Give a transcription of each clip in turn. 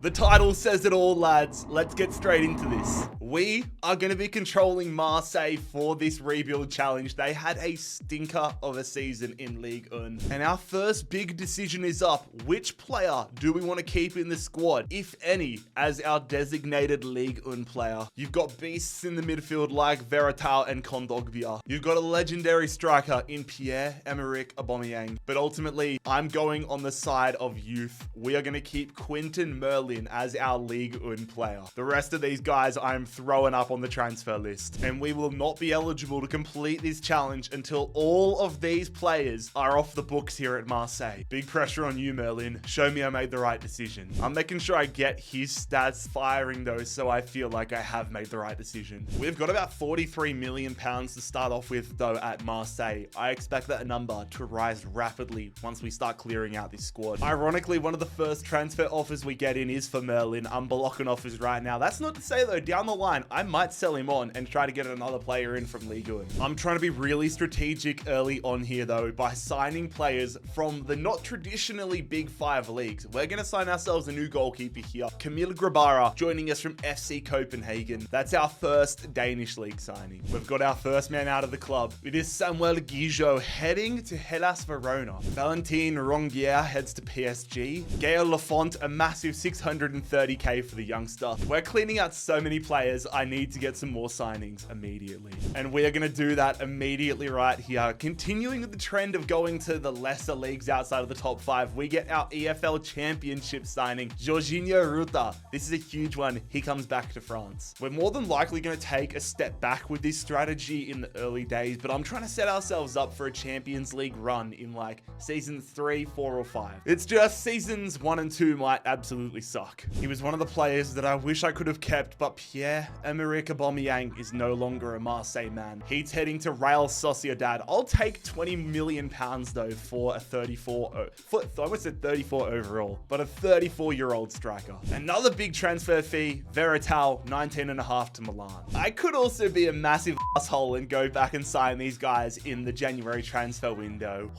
The title says it all, lads. Let's get straight into this. We are going to be controlling Marseille for this rebuild challenge. They had a stinker of a season in Ligue 1. And our first big decision is up. Which player do we want to keep in the squad, if any, as our designated Ligue 1 player? You've got beasts in the midfield like Verratal and Kondogbia. You've got a legendary striker in Pierre-Emerick Aubameyang. But ultimately, I'm going on the side of youth. We are going to keep Quinton Merlin as our Ligue 1 player. The rest of these guys I'm throwing up on the transfer list, and we will not be eligible to complete this challenge until all of these players are off the books here at Marseille. Big pressure on you, Merlin. Show me I made the right decision. I'm making sure I get his stats firing though, so I feel like I have made the right decision. We've got about 43 million pounds to start off with though at Marseille. I expect that number to rise rapidly once we start clearing out this squad. Ironically, one of the first transfer offers we get in is for Merlin. I'm blocking offers right now. That's not to say though, down the line, I might sell him on and try to get another player in from Ligue 1. I'm trying to be really strategic early on here though, by signing players from the not traditionally big 5 leagues. We're going to sign ourselves a new goalkeeper here. Camille Grabara joining us from FC Copenhagen. That's our first Danish league signing. We've got our first man out of the club. It is Samuel Guijo heading to Hellas Verona. Valentin Rongier heads to PSG. Gaël Lafont, a massive 630k for the youngster. We're cleaning out so many players, I need to get some more signings immediately. And we are going to do that immediately right here. Continuing with the trend of going to the lesser leagues outside of the top 5, we get our EFL Championship signing, Jorginho Ruta. This is a huge one. He comes back to France. We're more than likely going to take a step back with this strategy in the early days, but I'm trying to set ourselves up for a Champions League run in like season 3, 4, or 5. It's just seasons 1 and 2 might absolutely suck. He was one of the players that I wish I could have kept, but Pierre-Emerick Aubameyang is no longer a Marseille man. He's heading to Real Sociedad. I'll take 20 million pounds though for a 34 overall, but a 34-year-old striker. Another big transfer fee, Verratal, 19.5 to Milan. I could also be a massive asshole and go back and sign these guys in the January transfer window.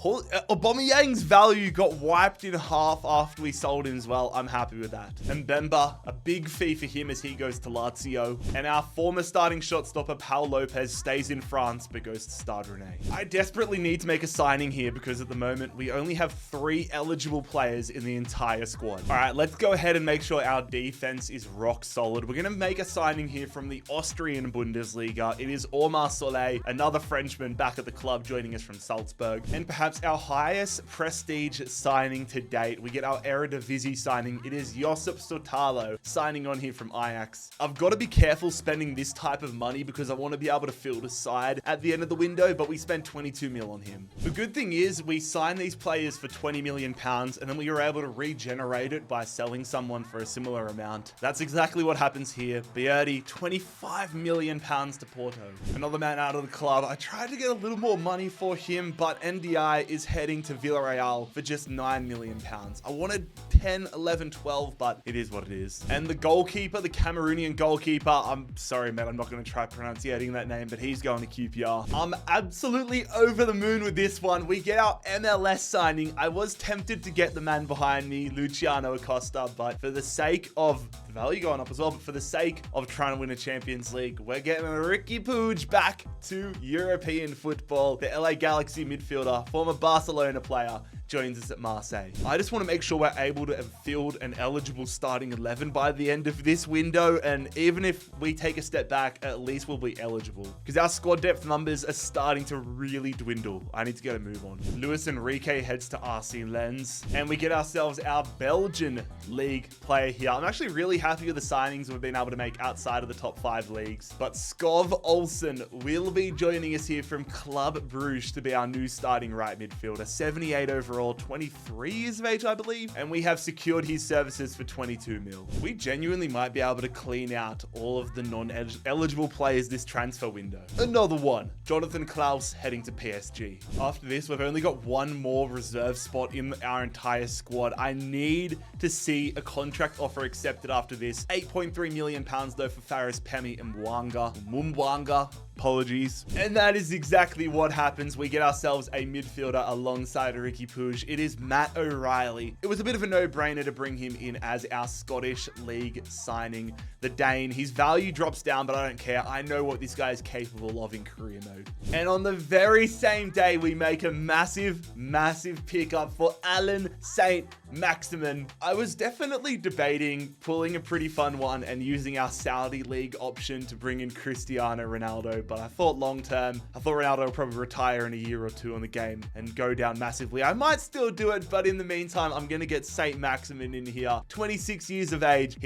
Aubameyang's value got wiped in half after we sold him as well. I'm happy with that. And Bemba, a big fee for him as he goes to Lazio. And our former starting shot stopper, Paul Lopez, stays in France but goes to Stade Rennais. I desperately need to make a signing here because at the moment we only have 3 eligible players in the entire squad. All right, let's go ahead and make sure our defense is rock solid. We're going to make a signing here from the Austrian Bundesliga. It is Omar Soleil, another Frenchman back at the club joining us from Salzburg. And perhaps our highest prestige signing to date. We get our Eredivisie signing. It is Josip Sotalo signing on here from Ajax. I've got to be careful spending this type of money because I want to be able to field a side at the end of the window, but we spent 22 mil on him. The good thing is we signed these players for 20 million pounds and then we were able to regenerate it by selling someone for a similar amount. That's exactly what happens here. Biardi, 25 million pounds to Porto. Another man out of the club. I tried to get a little more money for him, but NDI is heading to Villarreal for just 9 million pounds. I wanted 10, 11, 12, but it is what it is. And the goalkeeper, the Cameroonian goalkeeper, I'm sorry, man, I'm not going to try pronouncing that name, but he's going to QPR. I'm absolutely over the moon with this one. We get our MLS signing. I was tempted to get the man behind me, Luciano Acosta, but for the sake of the value going up as well, but for the sake of trying to win a Champions League, we're getting Ricky Puig back to European football. The LA Galaxy midfielder, former Barcelona player, joins us at Marseille. I just want to make sure we're able to field an eligible starting 11 by the end of this window, and even if we take a step back, at least we'll be eligible because our squad depth numbers are starting to really dwindle. I need to get a move on. Luis Enrique heads to RC Lens, and we get ourselves our Belgian league player here. I'm actually really happy with the signings we've been able to make outside of the top 5 leagues, but Skov Olsen will be joining us here from Club Bruges to be our new starting right midfielder. 78 overall, 23 years of age, I believe, and we have secured his services for 22 mil. We genuinely might be able to clean out all of the non-eligible players this transfer window. Another one, Jonathan Klaus heading to PSG. After this, we've only got one more reserve spot in our entire squad. I need to see a contract offer accepted after this. 8.3 million pounds though for Faris Pemi and Mumbwanga. Apologies. And that is exactly what happens. We get ourselves a midfielder alongside Ricky Puig. Bruges. It is Matt O'Reilly. It was a bit of a no-brainer to bring him in as our Scottish League signing. The Dane, his value drops down, but I don't care. I know what this guy is capable of in career mode. And on the very same day, we make a massive pickup for Alan St. Maximin. I was definitely debating pulling a pretty fun one and using our Saudi League option to bring in Cristiano Ronaldo, but I thought long term, I thought Ronaldo would probably retire in a year or two on the game and go down massively. I might still do it, but in the meantime, I'm going to get St. Maximin in here. 26 years of age.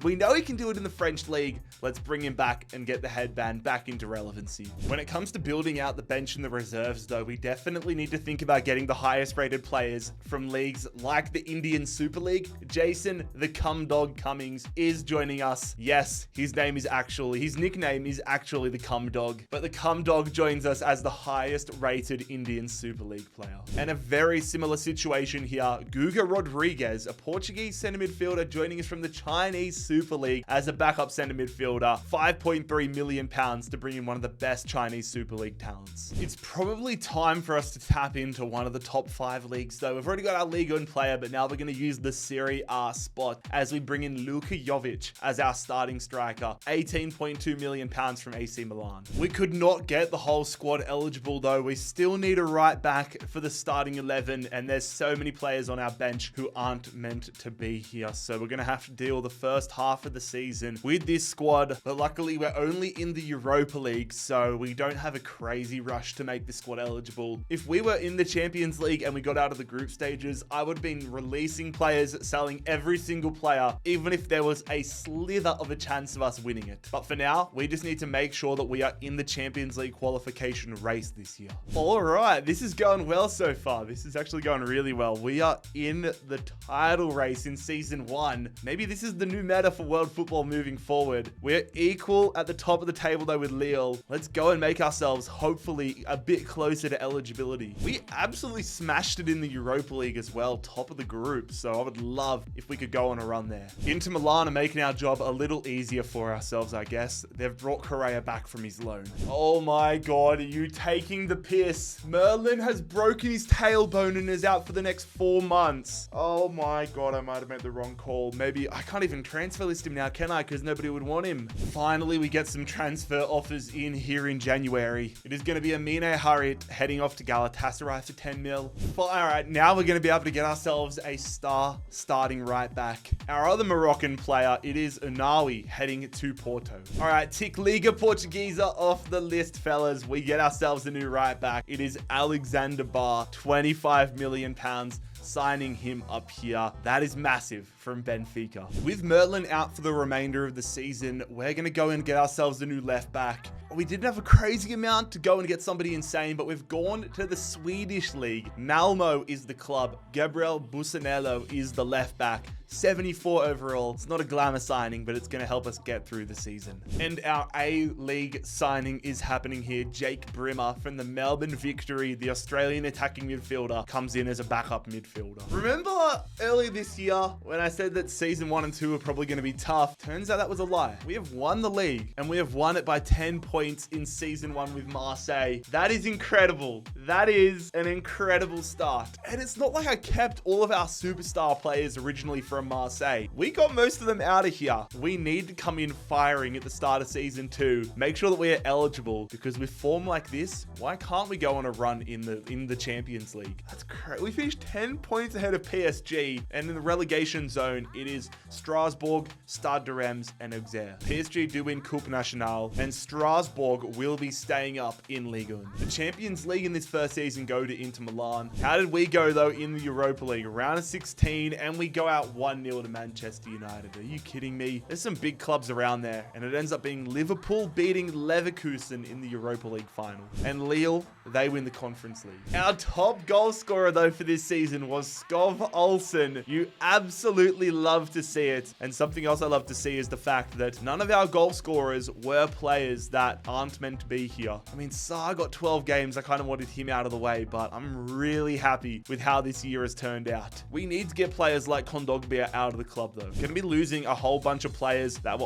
We know he can do it in the French League. Let's bring him back and get the headband back into relevancy. When it comes to building out the bench and the reserves, though, we definitely need to think about getting the highest rated players from leagues like the Indian Super League. Jason, the Cum Dog Cummings, is joining us. Yes, his nickname is actually the Cum Dog, but the Cum Dog joins us as the highest rated Indian Super League player. And a very similar situation here. Guga Rodriguez, a Portuguese center midfielder, joining us from the Chinese Super League as a backup center midfielder. 5.3 million pounds to bring in one of the best Chinese Super League talents. It's probably time for us to tap into one of the top 5 leagues, though. We've already got our Liga 1 player, but now we're going to use the Serie A spot as we bring in Luka Jovic as our starting striker. 18.2 million pounds from AC Milan. We could not get the whole squad eligible, though. We still need a right back for the starting 11, and there's so many players on our bench who aren't meant to be here, so we're going to have to deal the first half of the season with this squad. But luckily, we're only in the Europa League, so we don't have a crazy rush to make the squad eligible. If we were in the Champions League and we got out of the group stages, I would have been releasing players, selling every single player, even if there was a slither of a chance of us winning it. But for now, we just need to make sure that we are in the Champions League qualification race this year. All right, this is going well so far. This is actually going really well. We are in the title race in season 1. Maybe this is the new meta for world football moving forward. We're equal at the top of the table though with Lille. Let's go and make ourselves hopefully a bit closer to eligibility. We absolutely smashed it in the Europa League as well, top of the group. So I would love if we could go on a run there. Inter Milan are making our job a little easier for ourselves, I guess. They've brought Correa back from his loan. Oh my God, are you taking the piss? Merlin has broken his tailbone and is out for the next 4 months. Oh my God, I might have made the wrong call. Maybe I can't even transfer list him now, can I? Because nobody would want him. Finally, we get some transfer offers in here in January. It is going to be Amine Harit heading off to Galatasaray for 10 mil. All right, now we're going to be able to get ourselves a star starting right back. Our other Moroccan player, it is Unawi heading to Porto. All right, tick Liga Portuguesa off the list, fellas. We get ourselves a new right back. It is Alexander Barr, 25 million pounds. Signing him up here. That is massive from Benfica. With Merlin out for the remainder of the season, we're going to go and get ourselves a new left back. We didn't have a crazy amount to go and get somebody insane, but we've gone to the Swedish league. Malmo is the club. Gabriel Busanello is the left back. 74 overall. It's not a glamour signing, but it's going to help us get through the season. And our A-League signing is happening here. Jake Brimmer from the Melbourne Victory, the Australian attacking midfielder, comes in as a backup midfielder. Remember earlier this year when I said that season 1 and 2 are probably going to be tough? Turns out that was a lie. We have won the league, and we have won it by 10 points in season 1 with Marseille. That is incredible. That is an incredible start. And it's not like I kept all of our superstar players originally from Marseille. We got most of them out of here. We need to come in firing at the start of season 2. Make sure that we are eligible, because with form like this, why can't we go on a run in the Champions League? That's crazy. We finished 10 points ahead of PSG, and in the relegation zone, it is Strasbourg, Stade de Reims, and Auxerre. PSG do win Coupe Nationale, and Strasbourg will be staying up in Liga 1. The Champions League in this first season go to Inter Milan. How did we go though in the Europa League? Round of 16, and we go out 1-0 to Manchester United. Are you kidding me? There's some big clubs around there, and it ends up being Liverpool beating Leverkusen in the Europa League final. And Lille, they win the Conference League. Our top goal scorer though for this season was Skov Olsen. You absolutely love to see it. And something else I love to see is the fact that none of our goal scorers were players that aren't meant to be here. I mean, Saar got 12 games. I kind of wanted him out of the way, but I'm really happy with how this year has turned out. We need to get players like Kondogbia out of the club though. Going to be losing a whole bunch of players that were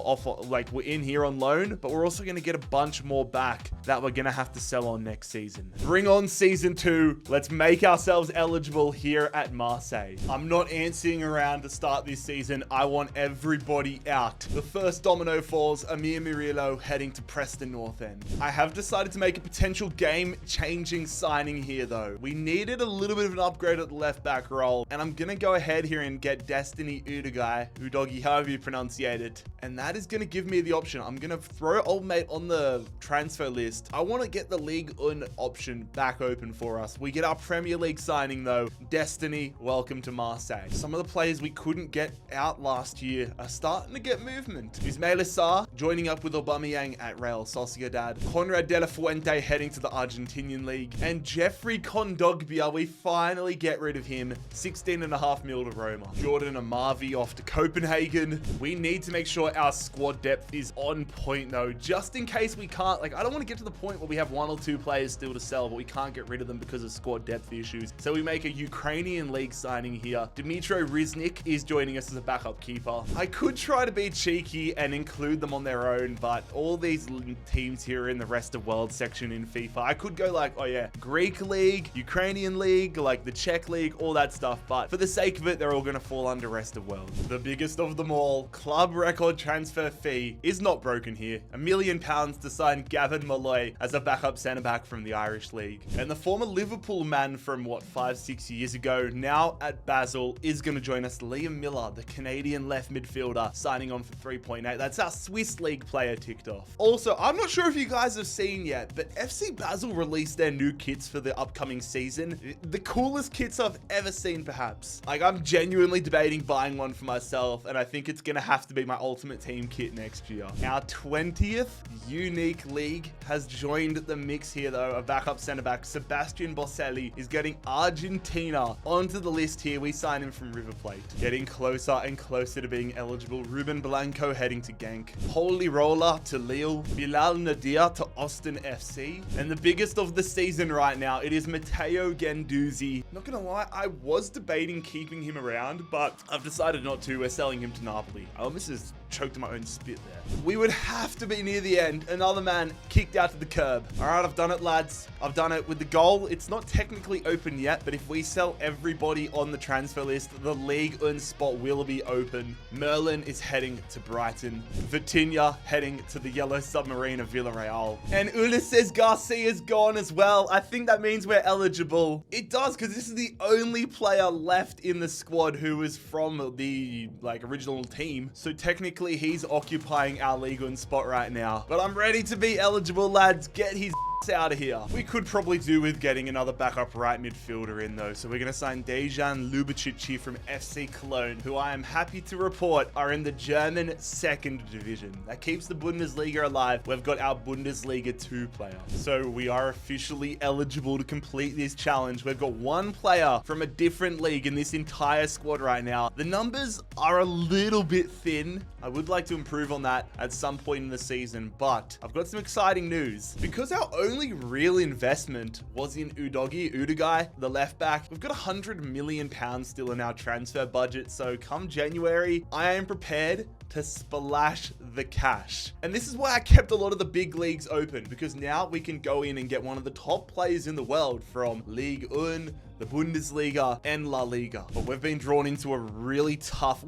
were in here on loan, but we're also going to get a bunch more back that we're going to have to sell on next season. Bring on season 2. Let's make ourselves eligible here here at Marseille. I'm not answering around to start this season. I want everybody out. The first domino falls, Amir Murillo heading to Preston North End. I have decided to make a potential game-changing signing here though. We needed a little bit of an upgrade at the left back role, and I'm gonna go ahead here and get Destiny Udogie, however you pronounce it. And that is gonna give me the option. I'm gonna throw old mate on the transfer list. I want to get the Ligue 1 option back open for us. We get our Premier League signing though. Destiny, welcome to Marseille. Some of the players we couldn't get out last year are starting to get movement. Ismail Sarr joining up with Aubameyang at Real Sociedad. Conrad de la Fuente heading to the Argentinian League. And Jeffrey Kondogbia, we finally get rid of him. 16.5 mil to Roma. Jordan Amavi off to Copenhagen. We need to make sure our squad depth is on point though, just in case we can't, like, I don't want to get to the point where we have 1 or 2 players still to sell, but we can't get rid of them because of squad depth issues. So we make a Ukrainian league signing here. Dmitro Riznik is joining us as a backup keeper. I could try to be cheeky and include them on their own, but all these teams here are in the rest of world section in FIFA. I could go like, oh yeah, Greek league, Ukrainian league, like the Czech league, all that stuff. But for the sake of it, they're all going to fall under rest of world. The biggest of them all, club record transfer fee is not broken here. £1 million to sign Gavin Malloy as a backup centre back from the Irish League. And the former Liverpool man from what, 5-6 years ago, now at Basel, is going to join us. Liam Miller, the Canadian left midfielder, signing on for 3.8. That's our Swiss League player ticked off. Also, I'm not sure if you guys have seen yet, but FC Basel released their new kits for the upcoming season. The coolest kits I've ever seen, perhaps. Like, I'm genuinely debating buying one for myself, and I think it's going to have to be my Ultimate Team kit next year. Our 20th unique league has joined the mix here though. A backup centre back, Sebastian Boselli, is getting Argentina onto the list here. We sign him from River Plate. Getting closer and closer to being eligible. Ruben Blanco heading to Genk. Holy Roller to Lille. Bilal Nadir to Austin FC. And the biggest of the season right now, it is Matteo Guendouzi. Not gonna lie, I was debating keeping him around, but I've decided not to. We're selling him to Napoli. I almost just choked on my own spit there. We would have to be near the end. Another man kicked out to the curb. All right, I've done it, lads. I've done it with the goal. It's not technically open yet, but if we sell everybody on the transfer list, the Ligue 1 spot will be open. Merlin is heading to Brighton. Vitinha heading to the Yellow Submarine of Villarreal. And Ulises Garcia is gone as well. I think that means we're eligible. It does, because this is the only player left in the squad who is from the original team. So technically he's occupying our Ligue 1 spot right now. But I'm ready to be eligible, lads. Get his out of here. We could probably do with getting another backup right midfielder in though. So we're going to sign Dejan Lubicic from FC Cologne, who I am happy to report are in the German second division. That keeps the Bundesliga alive. We've got our Bundesliga 2 player. So we are officially eligible to complete this challenge. We've got 1 player from a different league in this entire squad right now. The numbers are a little bit thin. I would like to improve on that at some point in the season, but I've got some exciting news. Because our only real investment was in Udogie, the left back, we've got £100 million still in our transfer budget. So come January, I am prepared to splash the cash. And this is why I kept a lot of the big leagues open, because now we can go in and get one of the top players in the world from Ligue 1, the Bundesliga, and La Liga. But we've been drawn into a really tough...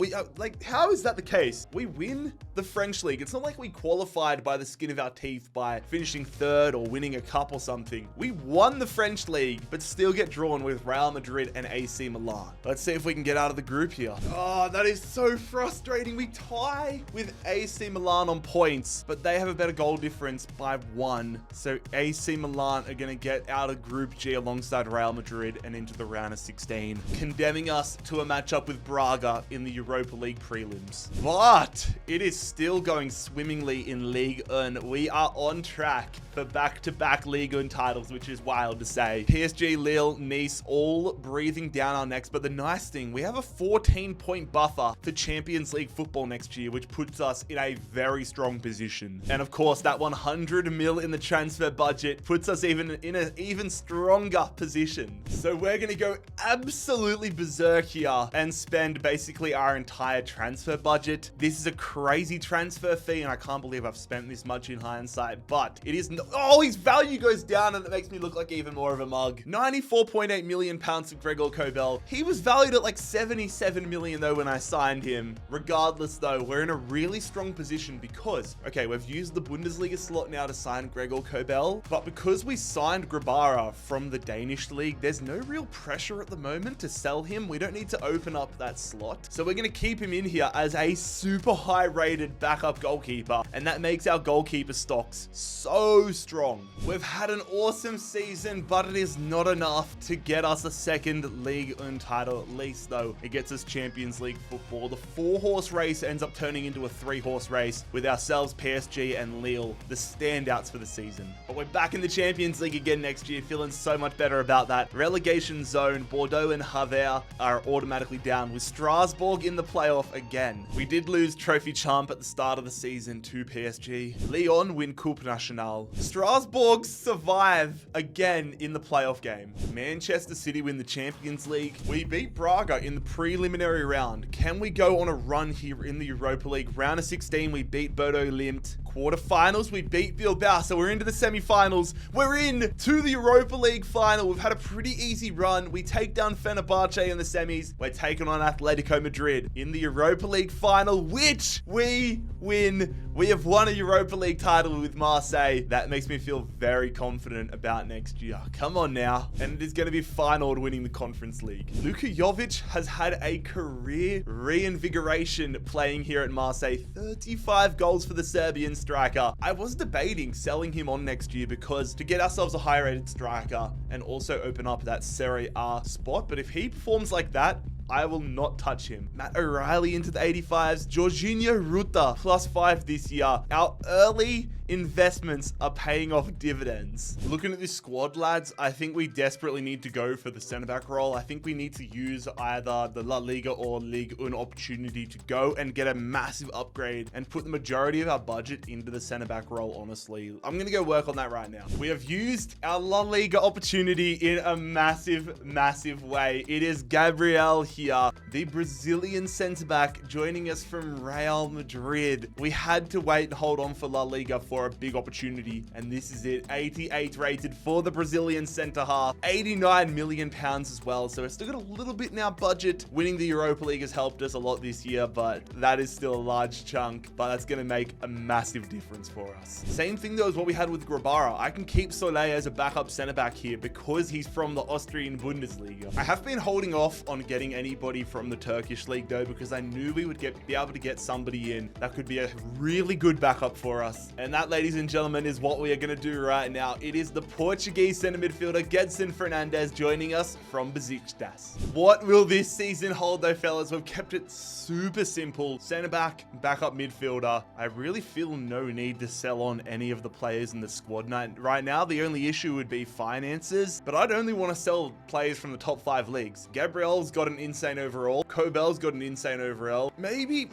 how is that the case? We win the French league. It's not like we qualified by the skin of our teeth by finishing 3rd or winning a cup or something. We won the French league, but still get drawn with Real Madrid and AC Milan. Let's see if we can get out of the group here. Oh, that is so frustrating. We tie with AC Milan on points, but they have a better goal difference by 1. So AC Milan are going to get out of Group G alongside Real Madrid and into the round of 16, condemning us to a matchup with Braga in the Europa League prelims. But it is still going swimmingly in Ligue 1. We are on track for back-to-back Ligue 1 titles, which is wild to say. PSG, Lille, Nice, all breathing down our necks. But the nice thing, we have a 14-point buffer for Champions League football next year, which puts us in a very strong position. And of course, that 100 mil in the transfer budget puts us in an even stronger position. So we're we're going to go absolutely berserk here and spend basically our entire transfer budget. This is a crazy transfer fee, and I can't believe I've spent this much in hindsight, but it is oh, his value goes down and it makes me look like even more of a mug. 94.8 million pounds of Gregor Kobel. He was valued at like 77 million though when I signed him. Regardless though, we're in a really strong position because, okay, we've used the Bundesliga slot now to sign Gregor Kobel, but because we signed Grabara from the Danish league, there's no real pressure at the moment to sell him. We don't need to open up that slot. So we're going to keep him in here as a super high rated backup goalkeeper, and that makes our goalkeeper stocks so strong. We've had an awesome season, but it is not enough to get us a second League One title. At least though, it gets us Champions League football. The 4-horse race ends up turning into a 3-horse race with ourselves, PSG and Lille, the standouts for the season. But we're back in the Champions League again next year, feeling so much better about that. Relegation zone, Bordeaux and Havre are automatically down, with Strasbourg in the playoff again. We did lose Trophy Champ at the start of the season to PSG. Lyon win Coupe Nationale. Strasbourg survive again in the playoff game. Manchester City win the Champions League. We beat Braga in the preliminary round. Can we go on a run here in the Europa League? Round of 16, we beat Bodo Glimt. Quarterfinals, we beat Bilbao, so we're into the semi-finals. We're in to the Europa League final. We've had a pretty easy run. We take down Fenerbahce in the semis. We're taking on Atletico Madrid in the Europa League final, which we win. We have won a Europa League title with Marseille. That makes me feel very confident about next year. Come on now. And it is going to be final to winning the Conference League. Luka Jovic has had a career reinvigoration playing here at Marseille. 35 goals for the Serbian striker. I was debating selling him on next year because to get ourselves a high rated striker and also open up that Serie A spot. But if he performs like that, I will not touch him. Matt O'Reilly into the 85s. Jorginho Ruta +5 this year. Our early investments are paying off dividends. Looking at this squad, lads, I think we desperately need to go for the centre back role. I think we need to use either the La Liga or Ligue 1 opportunity to go and get a massive upgrade and put the majority of our budget into the centre back role, honestly. I'm going to go work on that right now. We have used our La Liga opportunity in a massive, massive way. It is Gabriel here, the Brazilian centre back joining us from Real Madrid. We had to wait and hold on for La Liga for a big opportunity, and this is it. 88 rated for the Brazilian centre half, 89 million pounds as well, so we've still got a little bit in our budget. Winning the Europa League has helped us a lot this year, but that is still a large chunk, but that's going to make a massive difference for us. Same thing though as what we had with Grabara. I can keep Soleil as a backup centre back here because he's from the Austrian Bundesliga. I have been holding off on getting anybody from the Turkish league though, because I knew we would be able to get somebody in that could be a really good backup for us, and that, ladies and gentlemen, is what we are going to do right now. It is the Portuguese centre midfielder Gedson Fernandes joining us from Besiktas. What will this season hold though, fellas? We've kept it super simple. Centre back, backup midfielder. I really feel no need to sell on any of the players in the squad right now. The only issue would be finances, but I'd only want to sell players from the top 5 leagues. Gabriel's got an insane overall. Kobel's got an insane overall. Maybe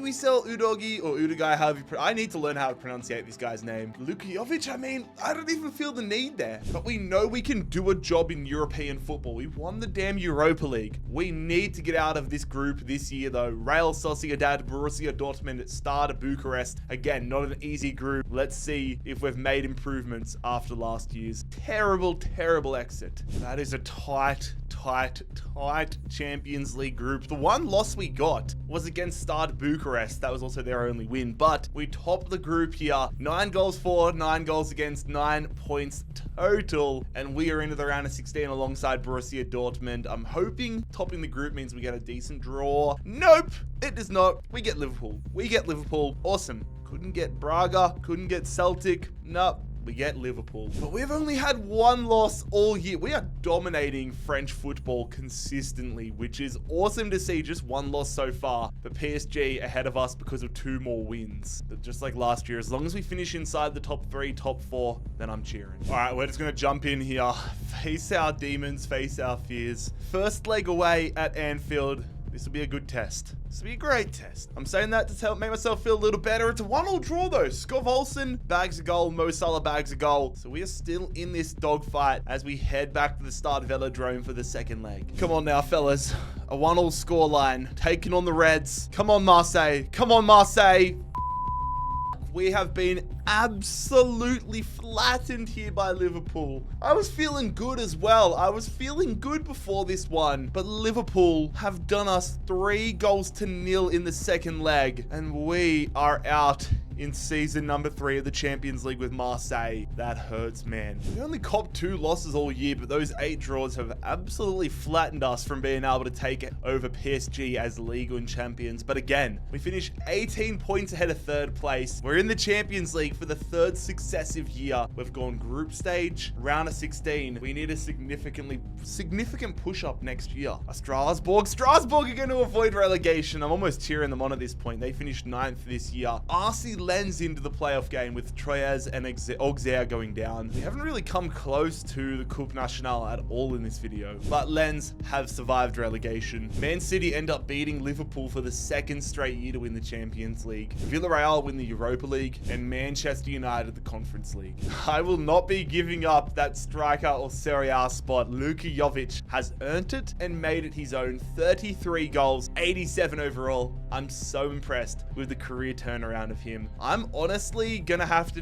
we sell Udogi or Udogai, however I need to learn how to pronounce this guy's name. Luka Jovic, I mean, I don't even feel the need there. But we know we can do a job in European football. We won the damn Europa League. We need to get out of this group this year though. Real Sociedad, Borussia Dortmund, Stade Bucharest. Again, not an easy group. Let's see if we've made improvements after last year's terrible exit. That is a tight Champions League group. The one loss we got was against Stade Bucharest. That was also their only win, but we topped the group here. 9 goals for, 9 goals against, 9 points total, and we are into the round of 16 alongside Borussia Dortmund. I'm hoping topping the group means we get a decent draw. Nope, it does not. We get Liverpool. Awesome. Couldn't get Braga, couldn't get Celtic. Nope. We get Liverpool. But we've only had 1 loss all year. We are dominating French football consistently, which is awesome to see. Just 1 loss so far, but PSG ahead of us because of 2 more wins. But just like last year, as long as we finish inside the top 3, top 4, then I'm cheering. All right, we're just going to jump in here. Face our demons, face our fears. First leg away at Anfield. This will be a good test. This will be a great test. I'm saying that to make myself feel a little better. It's a 1-1 draw though. Skov Olsen bags a goal. Mo Salah bags a goal. So we are still in this dogfight as we head back to the start of Velodrome for the second leg. Come on now, fellas. A 1-1 scoreline. Taking on the Reds. Come on, Marseille. Come on, Marseille. We have been absolutely flattened here by Liverpool. I was feeling good as well. I was feeling good before this one, but Liverpool have done us 3-0 in the second leg, and we are out in season number 3 of the Champions League with Marseille. That hurts, man. We only copped 2 losses all year, but those 8 draws have absolutely flattened us from being able to take it over PSG as Ligue 1 champions. But again, we finished 18 points ahead of 3rd place. We're in the Champions League for the 3rd successive year. We've gone group stage, round of 16. We need a significant push-up next year. Strasbourg are going to avoid relegation. I'm almost cheering them on at this point. They finished 9th this year. RC Lens into the playoff game with Troyes and Auxerre going down. We haven't really come close to the Coupe Nationale at all in this video, but Lens have survived relegation. Man City end up beating Liverpool for the 2nd straight year to win the Champions League. Villarreal win the Europa League, and Manchester United the Conference League. I will not be giving up that striker or Serie A spot. Luka Jovic has earned it and made it his own. 33 goals, 87 overall. I'm so impressed with the career turnaround of him. I'm honestly gonna have to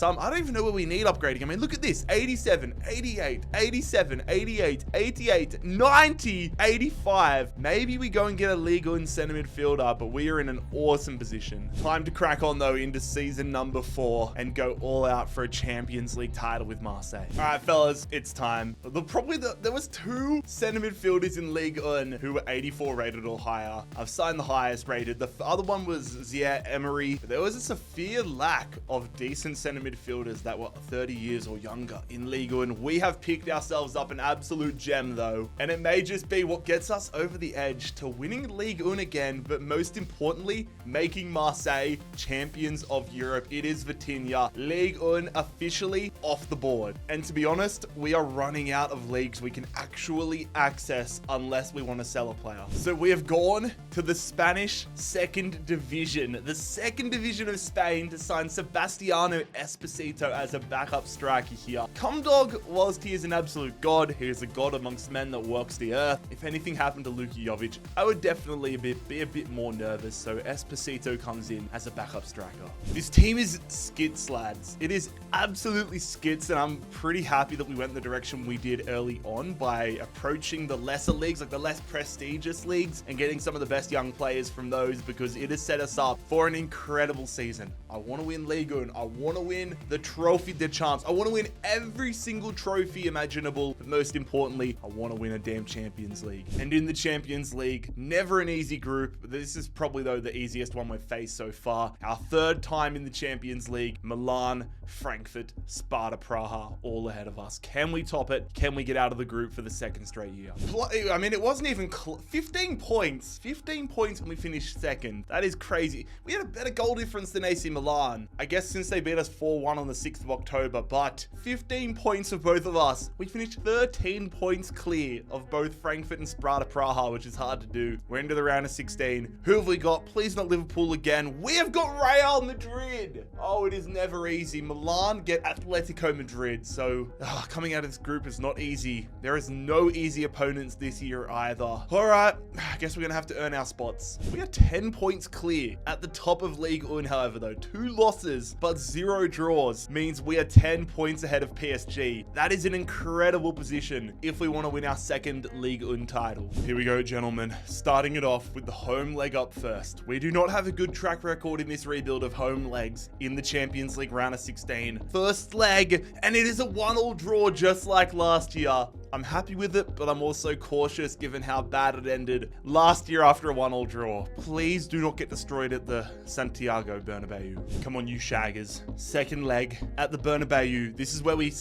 I don't even know where we need upgrading. I mean, look at this. 87, 88, 87, 88, 88, 90, 85. Maybe we go and get a Ligue 1 centre midfielder, but we are in an awesome position. Time to crack on though into season number 4 and go all out for a Champions League title with Marseille. All right, fellas, it's time. There was 2 centre midfielders in Ligue 1 who were 84 rated or higher. I've signed the highest rated. The other one was Zier Emery. There was a severe lack of decent centre midfielders that were 30 years or younger in Ligue 1. We have picked ourselves up an absolute gem though, and it may just be what gets us over the edge to winning Ligue 1 again, but most importantly, making Marseille champions of Europe. It is Vitinha. Ligue 1 officially off the board. And to be honest, we are running out of leagues we can actually access unless we want to sell a player. So we have gone to the Spanish 2nd division, the 2nd division of Spain, to sign Sebastiano Esposito as a backup striker here. Cumdog, whilst he is an absolute god, he is a god amongst men that walks the earth. If anything happened to Luka Jovic, I would definitely be a bit more nervous. So Esposito comes in as a backup striker. This team is skits, lads. It is absolutely skits, and I'm pretty happy that we went the direction we did early on by approaching the lesser leagues, like the less prestigious leagues, and getting some of the best young players from those, because it has set us up for an incredible season. I want to win Ligue 1. I want to win the Trophy de Champs. I want to win every single trophy imaginable, but most importantly, I want to win a damn Champions League. And in the Champions League, never an easy group. This is probably though the easiest one we've faced so far. Our 3rd time in the Champions League. Milan, Frankfurt, Sparta Praha, all ahead of us. Can we top it? Can we get out of the group for the 2nd straight year? I mean, it wasn't even 15 points. 15 points when we finished 2nd. That is crazy. We had a better goal difference than AC Milan. I guess since they beat us 4-1 on the 6th of October, but 15 points for both of us. We finished 13 points clear of both Frankfurt and Sparta Praha, which is hard to do. We're into the round of 16. Who have we got? Please not Liverpool again. We have got Real Madrid. Oh, it is never easy. Milan get Atletico Madrid. So coming out of this group is not easy. There is no easy opponents this year either. All right, I guess we're going to have to earn our spots. We are 10 points clear at the top of Ligue 1, however, though. 2 losses, but 0 draws means we are 10 points ahead of PSG. That is an incredible position if we want to win our 2nd Ligue 1 title. Here we go, gentlemen. Starting it off with the home leg up first. We do not have a good track record in this rebuild of home legs in the Champions League round of 16. First leg, and it is a 1-1 draw just like last year. I'm happy with it, but I'm also cautious given how bad it ended last year after a 1-1 draw. Please do not get destroyed at the Santiago Bernabeu. Come on, you shaggers. Second leg at the Bernabeu. This is where we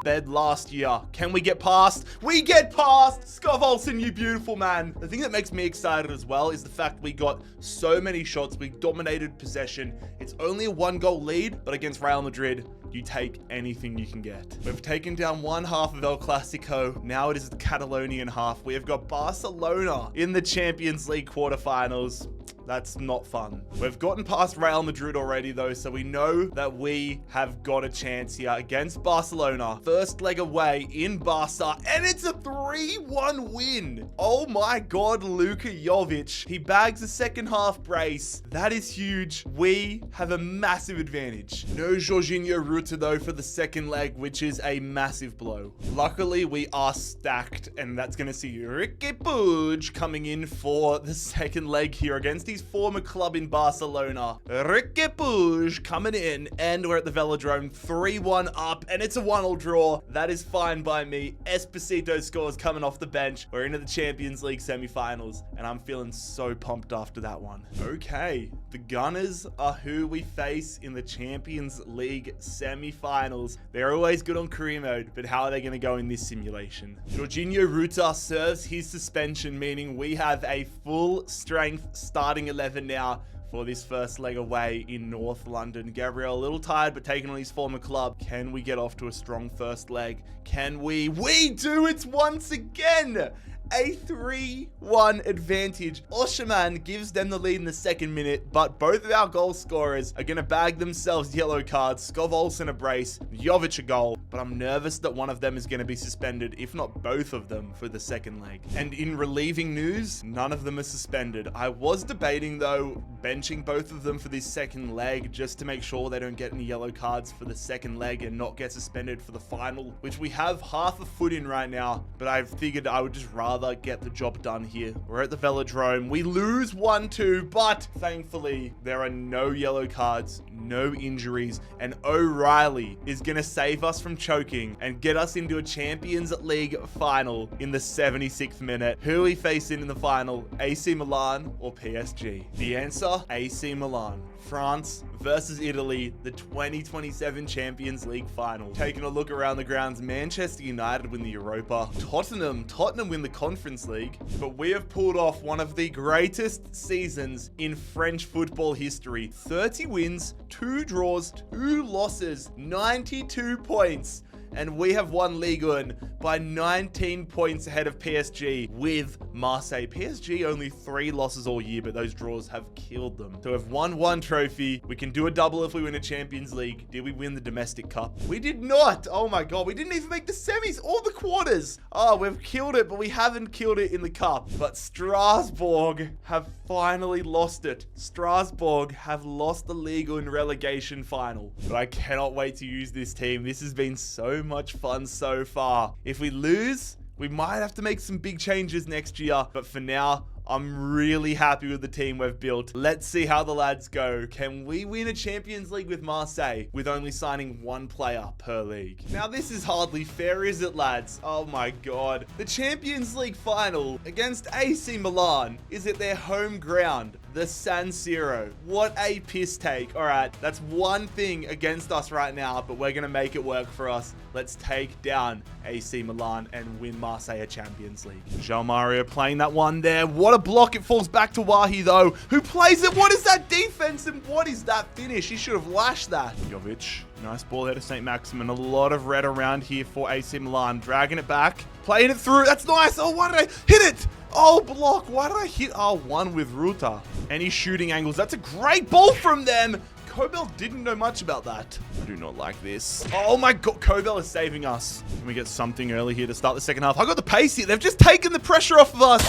bed last year. Can we get past? We get past! Skov Olsen, you beautiful man. The thing that makes me excited as well is the fact we got so many shots. We dominated possession. It's only a 1-goal lead, but against Real Madrid, you take anything you can get. We've taken down one half of El Clasico. Now it is the Catalonian half. We have got Barcelona in the Champions League quarterfinals. That's not fun. We've gotten past Real Madrid already though, so we know that we have got a chance here against Barcelona. First leg away in Barca, and it's a 3-1 win. Oh my God, Luka Jovic. He bags a second half brace. That is huge. We have a massive advantage. No Jorginho Ruta though for the second leg, which is a massive blow. Luckily, we are stacked, and that's going to see Ricky Puig coming in for the second leg here against his former club in Barcelona. Ricky Puig coming in, and we're at the Velodrome, 3-1 up, and it's a 1-1 draw. That is fine by me. Esposito scores coming off the bench. We're into the Champions League semi-finals, and I'm feeling so pumped after that one. Okay, the Gunners are who we face in the Champions League semi-finals. They're always good on career mode, but how are they going to go in this simulation? Jorginho Ruta serves his suspension, meaning we have a full strength starting 11 now for this first leg away in North London. Gabriel a little tired, but taking on his former club. Can we get off to a strong first leg? Can we? We do it once again! A 3-1 advantage. Osherman gives them the lead in the second minute, but both of our goal scorers are going to bag themselves yellow cards. Skov Olsen a brace, Jovic a goal, but I'm nervous that one of them is going to be suspended, if not both of them, for the second leg. And in relieving news, none of them are suspended. I was debating, though, benching both of them for this second leg just to make sure they don't get any yellow cards for the second leg and not get suspended for the final, which we have half a foot in right now, but I figured I would just rather get the job done here. We're at the Velodrome. We lose 1-2, but thankfully there are no yellow cards, no injuries, and O'Reilly is going to save us from choking and get us into a Champions League final in the 76th minute. Who are we facing in the final? AC Milan or PSG? The answer, AC Milan. France versus Italy, the 2027 Champions League final. Taking a look around the grounds, Manchester United win the Europa. Tottenham win the Conference League. But we have pulled off one of the greatest seasons in French football history. 30 wins, 2 draws, 2 losses, 92 points. And we have won Ligue 1 by 19 points ahead of PSG with Marseille. PSG only 3 losses all year, but those draws have killed them. So we've won 1 trophy. We can do a double if we win a Champions League. Did we win the domestic cup? We did not. Oh my God. We didn't even make the semis or the quarters. Oh, we've killed it, but we haven't killed it in the cup. But Strasbourg have finally lost it. Strasbourg have lost the Ligue 1 relegation final. But I cannot wait to use this team. This has been so much fun so far. If we lose, we might have to make some big changes next year. But for now, I'm really happy with the team we've built. Let's see how the lads go. Can we win a Champions League with Marseille with only signing 1 player per league? Now, this is hardly fair, is it, lads? Oh my God. The Champions League final against AC Milan is at their home ground, the San Siro. What a piss take. All right, that's one thing against us right now, but we're going to make it work for us. Let's take down AC Milan and win Marseille a Champions League. João Mario playing that one there. What a block. It falls back to Wahi, though, who plays it. What is that defense and what is that finish? He should have lashed that. Jovic, nice ball there to St. Maximin. A lot of red around here for AC Milan. Dragging it back, playing it through. That's nice. Oh, why did I hit it? Oh, block. Why did I hit R1 with Ruta? Any shooting angles. That's a great ball from them. Kobel didn't know much about that. I do not like this. Oh my God, Kobel is saving us. Can we get something early here to start the second half? I got the pace here. They've just taken the pressure off of us.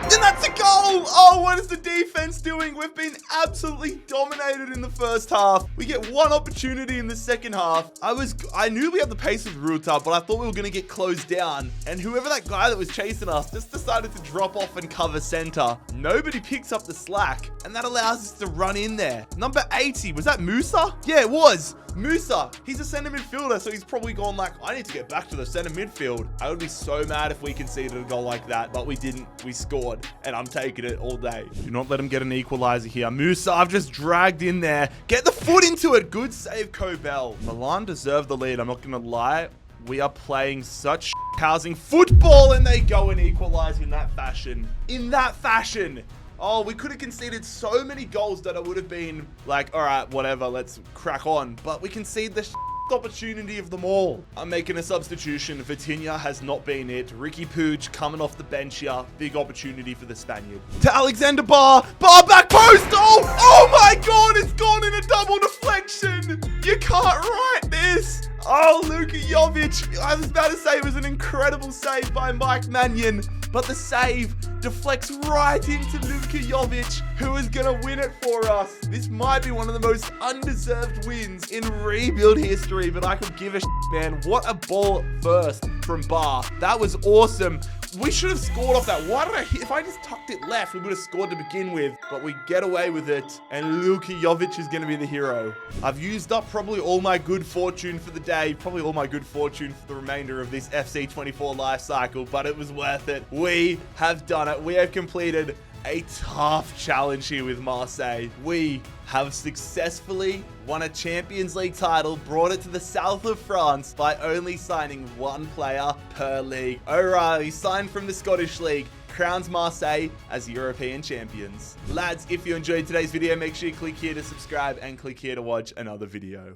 And that's a goal. Oh, what is the defense doing? We've been absolutely dominated in the first half. We get 1 opportunity in the second half. I knew we had the pace with Ruta, but I thought we were going to get closed down. And whoever that guy that was chasing us just decided to drop off and cover center. Nobody picks up the slack, and that allows us to run in there. Number 80, was that Musa? Yeah, it was. Musa, he's a center midfielder, so he's probably gone like, I need to get back to the center midfield. I would be so mad if we conceded a goal like that, but we didn't. We scored, and I'm taking it all day. Do not let him get an equalizer here. Musa, I've just dragged in there. Get the foot into it. Good save, Kobel. Milan deserved the lead. I'm not going to lie. We are playing such housing football, and they go and equalize in that fashion. In that fashion. Oh, we could have conceded so many goals that it would have been like, all right, whatever, let's crack on. But we concede the opportunity of them all. I'm making a substitution. Vitinha has not been it. Ricky Puig coming off the bench here. Big opportunity for the Spaniard. To Alexander Barr. Barr back post. Oh my God. It's gone in a double deflection. You can't write this. Oh, Luka Jovic. I was about to say it was an incredible save by Mike Mannion, but the save deflects right into Luka Jovic, who is going to win it for us. This might be one of the most undeserved wins in rebuild history, but I could give a shit, man. What a ball first from Barr. That was awesome. We should have scored off that. Why did I hit? If I just tucked it left, we would have scored to begin with, but we get away with it, and Luka Jovic is going to be the hero. I've used up probably all my good fortune for the day, probably all my good fortune for the remainder of this FC24 life cycle, but it was worth it. We have done it. We have completed a tough challenge here with Marseille. We have successfully won a Champions League title, brought it to the south of France by only signing one player per league. O'Reilly signed from the Scottish League, crowns Marseille as European champions. Lads, if you enjoyed today's video, make sure you click here to subscribe and click here to watch another video.